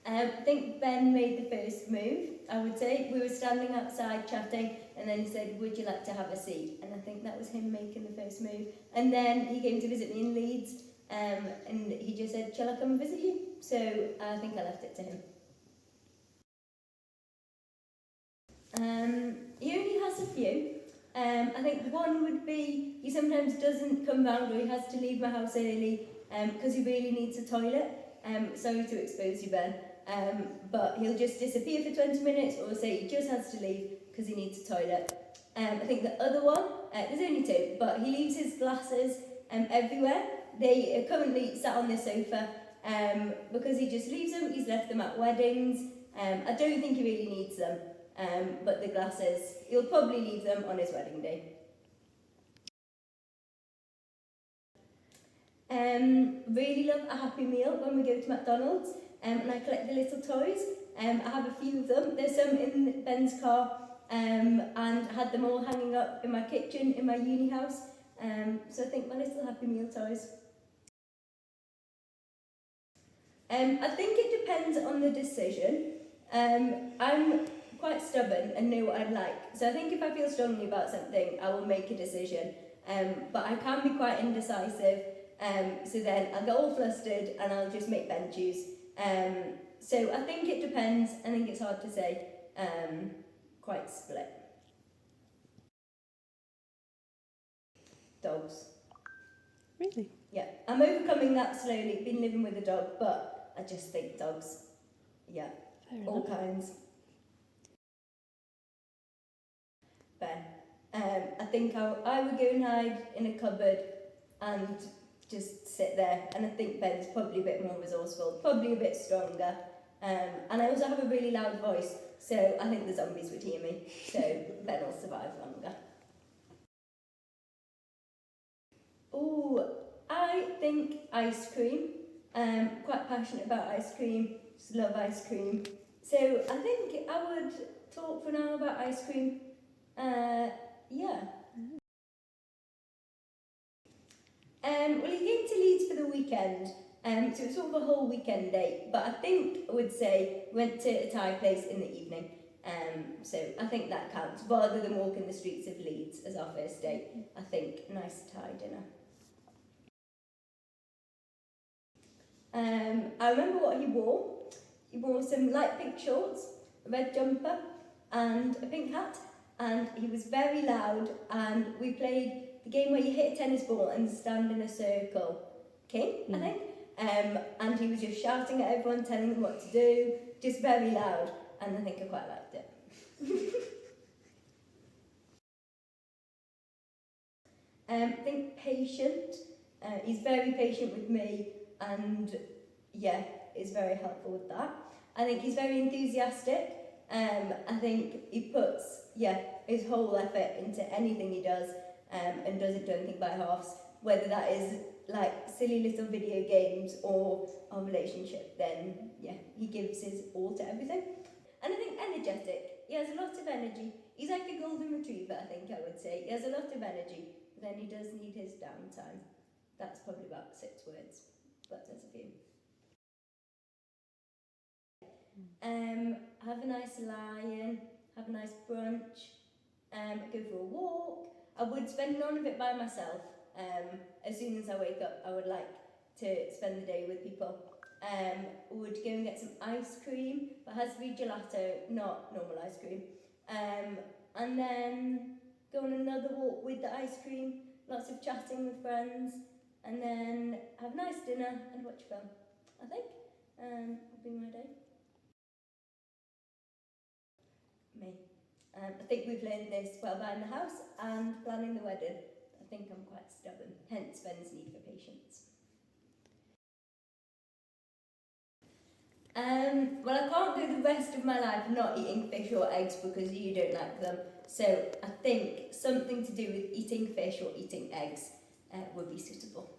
I think Ben made the first move, I would say. We were standing outside chatting, and then he said, would you like to have a seat? And I think that was him making the first move. And then he came to visit me in Leeds, and he just said, shall I come and visit you? So I think I left it to him. He only has a few. I think one would be, he sometimes doesn't come round, or he has to leave my house early because he really needs a toilet. Sorry to expose you, Ben. But he'll just disappear for 20 minutes or say he just has to leave because he needs a toilet. I think the other one, there's only two, but he leaves his glasses everywhere. They are currently sat on the sofa because he just leaves them. He's left them at weddings. I don't think he really needs them, but the glasses, he'll probably leave them on his wedding day. Really love a Happy Meal when we go to McDonald's, and I collect the little toys. I have a few of them. There's some in Ben's car, and I had them all hanging up in my kitchen in my uni house. So I think my little Happy Meal toys. I think it depends on the decision. I'm quite stubborn and know what I'd like. So I think if I feel strongly about something, I will make a decision. But I can be quite indecisive. So then I'll get all flustered and I'll just make Ben choose. So I think it depends. I think it's hard to say. Quite split. Dogs. Really? Yeah, I'm overcoming that slowly. Been living with a dog, but I just think dogs. Yeah, all kinds. Ben. I think I would go and hide in a cupboard and just sit there, and I think Ben's probably a bit more resourceful, probably a bit stronger, and I also have a really loud voice, so I think the zombies would hear me, so Ben will survive longer. Oh, I think ice cream. Quite passionate about ice cream, just love ice cream. So I think I would talk for now about ice cream. Yeah. Well, he came to Leeds for the weekend, so it was sort of a whole weekend date, but I think I would say went to a Thai place in the evening. So I think that counts, rather than walking the streets of Leeds as our first date. I think nice Thai dinner. I remember what he wore. He wore some light pink shorts, a red jumper, and a pink hat, and he was very loud, and we played the game where you hit a tennis ball and stand in a circle. King, I think. And he was just shouting at everyone, telling them what to do, just very loud, and I think I quite liked it. I think patient. He's very patient with me, and yeah, is very helpful with that. I think he's very enthusiastic. I think he puts his whole effort into anything he does, and doesn't do anything by halves. Whether that is like silly little video games or our relationship, then yeah, he gives his all to everything. And I think energetic. He has a lot of energy. He's like a golden retriever, I think I would say. He has a lot of energy, but then he does need his downtime. That's probably about 6 words, but there's a few. Have a nice lie-in, have a nice brunch, go for a walk. I would spend none of it by myself. As soon as I wake up, I would like to spend the day with people. Would go and get some ice cream, but it has to be gelato, not normal ice cream. And then go on another walk with the ice cream, lots of chatting with friends, and then have a nice dinner and watch film, I think. Would be my day. Me. I think we've learned this while buying the house and planning the wedding. I think I'm quite stubborn, hence Ben's need for patience. Well, I can't go the rest of my life not eating fish or eggs because you don't like them. So I think something to do with eating fish or eating eggs would be suitable.